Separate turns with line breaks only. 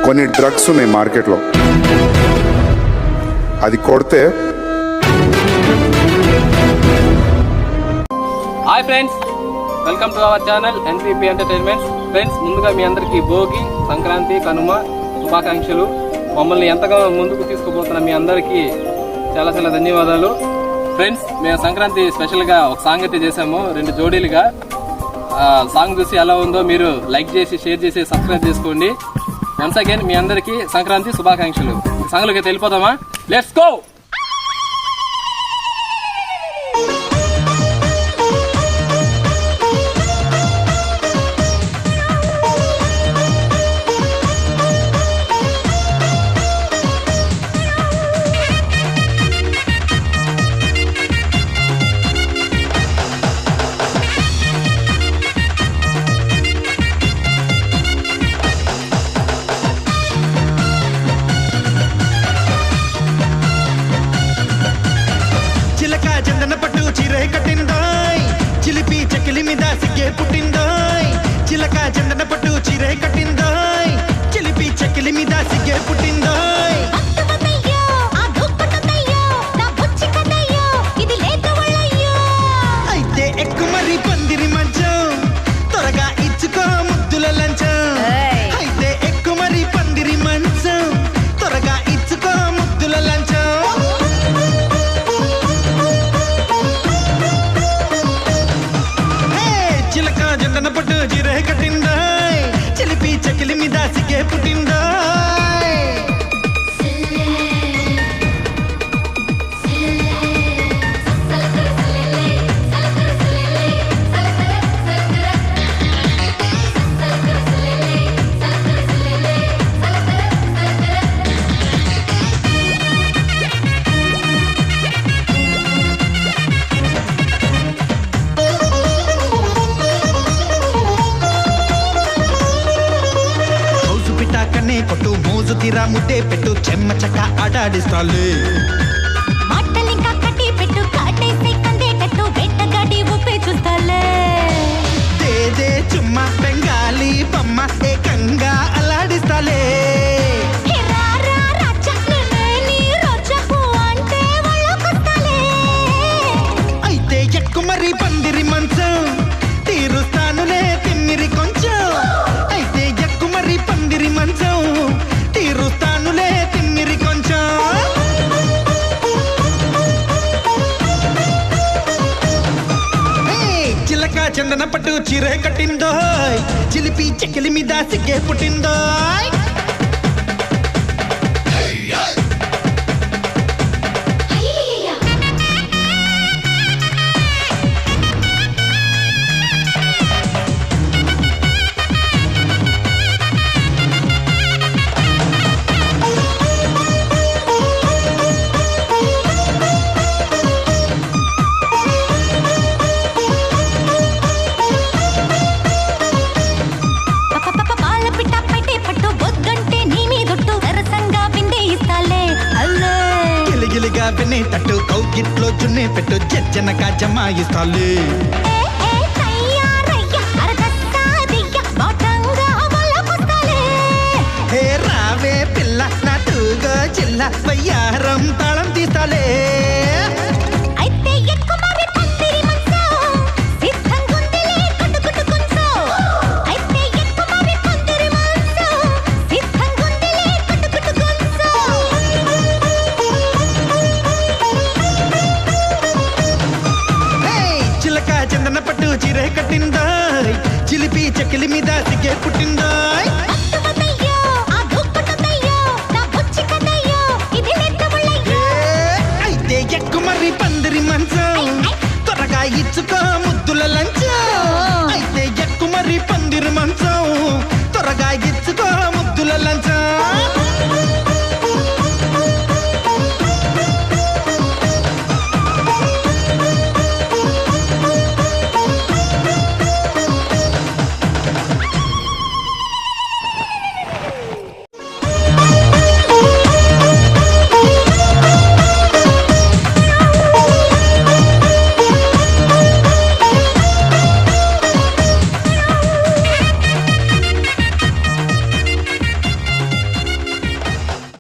కొన్ని డ్రగ్స్ ఉన్నాయి మార్కెట్లో, అది కొడితే.
Hi friends, welcome to our channel NPP entertainments. Friends, ముందుగా మీ అందరికీ భోగి, సంక్రాంతి, కనుమ శుభాకాంక్షలు. మమ్మల్ని ఎంతగా ముందుకు తీసుకుపోతున్న మీ అందరికీ చాలా చాలా ధన్యవాదాలు. ఫ్రెండ్స్, మేము సంక్రాంతి స్పెషల్గా ఒక సాంగ్ అయితే చేసాము, 2 జోడీలుగా. సాంగ్ చూసి ఎలా ఉందో మీరు లైక్ చేసి, షేర్ చేసి, సబ్స్క్రైబ్ చేసుకోండి. వన్స్ అగైన్ మీ అందరికీ సంక్రాంతి శుభాకాంక్షలు. సాంగ్లోకి వెళ్ళిపోదామా? Let's go.
చందన పట్టు చీరే కట్టిందోయ్, చిలిపి చెకిలి మీద సిగ్గే పుట్టిందోయ్. చిలక చందన పట్టు చీరే కట్టిందోయ్, చిలిపి చెకిలి మీద సిగ్గే పుట్టిందోయ్. అయితే ఎక్కు మరి పందిరి మంచం, త్వరగా ఇచ్చుకో ముద్దుల లంచం. అయితే ఎక్కు మరి పందిరి మంచం, త్వరగా ఇచ్చుకో ముద్దుల లంచం. చందన పట్టు చీరే కట్టిందోయ్, చిలిపి చెకిలి మీద సిగ్గే పుట్టిందోయ్. కొట్టు మోజు తీరా ముద్దే పెట్టు, చెమ్మ చక్క ఆడాడిస్తాలే.
మాటలింకా కట్టి పెట్టు, కాటేసి కందేటట్టు వేటగాడి ఊపే చూస్తాలే.
దేదే చుమ్మా బెంగాలీ బొమ్మ ఏకంగా అలాడిస్తాలే. అయితే ఎక్కు మరి పందిరి మంచం, తీరుస్తానులే తిమ్మిరి కొంచెం. అయితే ఎక్కు మరి పందిరి మంచం, తీరుస్తానులే తిమ్మిరి కొంచెం. చిలక చందన పట్టు చీరే కట్టిందోయ్, చిలిపి చెకిలి మీద సిగ్గే పుట్టిందోయ్. గిలిగిలిగా వినేటట్టు కౌగిట్లో చున్నే పెట్టు, జజ్జనగా జమాయిస్తాలే. హే రావే పిల్ల నాటుగా చిల్ల, వయ్యారం తాళం తీస్తాలే. చందన పట్టు చీరే కట్టిందోయ్, చిలిపి చెకిలి మీద సిగ్గే పుట్టిందో.